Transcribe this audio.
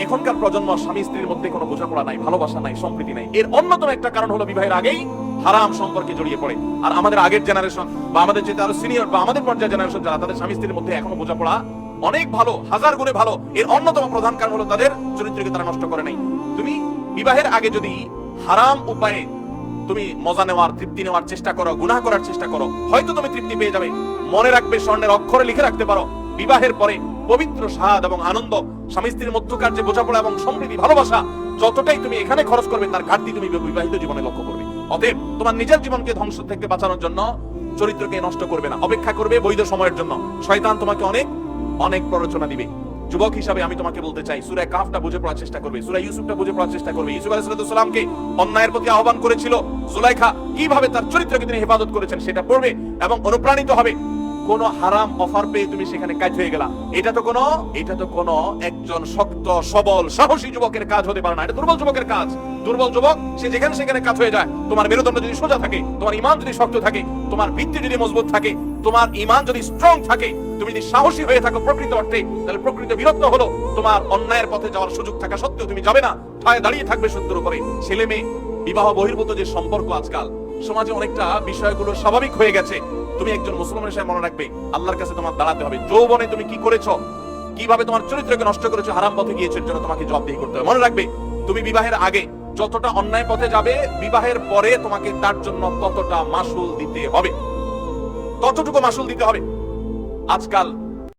এখনকার প্রজন্ম স্বামী স্ত্রীর মধ্যে কোনো বোঝাপড়া নাই, ভালোবাসা নাই, সম্প্রীতি নাই। এর অন্যতম একটা কারণ হলো বিবাহের আগেই হারাম সম্পর্কে জড়িয়ে পড়ে। আর আমাদের আগের জেনারেশন বা আমাদের যেটা আরো সিনিয়র বা আমাদের পর্যায়ের জেনারেশন যারা, তাদের স্বামী স্ত্রীর মধ্যে এখনো বোঝাপড়া অনেক ভালো, হাজার গুণে ভালো। এর অন্যতম প্রধান কারণ হলো তাদের চরিত্রকে তারা নষ্ট করে নাই। তুমি বিবাহের আগে যদি হারাম উপায়ে তুমি মজা নেওয়ার, তৃপ্তি নেওয়ার চেষ্টা করো, গুনাহ করার চেষ্টা করো, হয়তো তুমি তৃপ্তি পেয়ে যাবে। মনে রাখবে, স্বর্ণের অক্ষরে লিখে রাখতে পারো, বিবাহের পরে পবিত্র স্বাদ এবং আনন্দ, স্বামী স্ত্রীর মধ্যকার যে বোঝাপড়া এবং সমৃদ্ধি, ভালোবাসা, যতটাই তুমি এখানে খরচ করবে তার ঘাটতি তুমি বিবাহিত জীবনে লক্ষ্য করবে। অতএব তোমার নিজের জীবনকে ধ্বংস থেকে বাঁচানোর জন্য চরিত্রকে নষ্ট করবে না, অপেক্ষা করবে বৈধ সময়ের জন্য। শয়তান তোমাকে অনেক অনেক প্ররোচনা দিবে। যুবক হিসাবে আমি তোমাকে বলতে চাই, সূরা কাহফটা বুঝে পড়ার চেষ্টা করবে, সূরা ইউসুফটা বুঝে পড়ার চেষ্টা করবে। ইউসুফ আলাইহিস সালামকে অন্যায়ের প্রতি আহ্বান করেছিল জুলাইখা, কিভাবে তার চরিত্রকে তিনি হেফাজত করেছেন সেটা পড়বে এবং অনুপ্রাণিত হবে। কোন হারাম অফার পেয়ে তুমি সেখানে কাজ হয়ে গেলা, এটা তো কোনো একজন শক্ত সবল সাহসী যুবকের কাজ হতে পারে না, এটা দুর্বল যুবকের কাজ। দুর্বল যুবক সে যেখানে সেখানে কাজ হয়ে যায়। তোমার মেরুদণ্ড যদি সোজা থাকে, তোমার ঈমান যদি শক্ত থাকে, তোমার ভিত্তি যদি মজবুত থাকে, তোমার ঈমান যদি স্ট্রং থাকে, তুমি যদি সাহসী হয়ে থাকো প্রকৃত অর্থে, তাহলে প্রকৃত বীরত্ব হলো তোমার অন্যায়ের পথে যাওয়ার সুযোগ থাকা সত্ত্বেও তুমি যাবে না, ঠায় দাঁড়িয়ে থাকবে সত্যের উপরে। ছেলে মেয়ে বিবাহ বহির্ভূত যে সম্পর্ক আজকাল সমাজে অনেকটা বিষয়গুলো স্বাভাবিক হয়ে গেছে। তুমি একজন মুসলমান হিসেবে মনে রাখবে, আল্লাহর কাছে তোমার দাঁড়াতে হবে। যৌবনে তুমি কি করেছো, কিভাবে তোমার চরিত্রকে নষ্ট করেছো, হারাম পথে গিয়েছো, এর জন্য তোমাকে জবাবদিহি করতে হবে। মনে রাখবে, তুমি বিবাহের আগে যতটা অন্যায় পথে যাবে, বিবাহের পরে তোমাকে তার জন্য ততটা মাসুল দিতে হবে, ততটুকু মাসুল দিতে হবে। আজকাল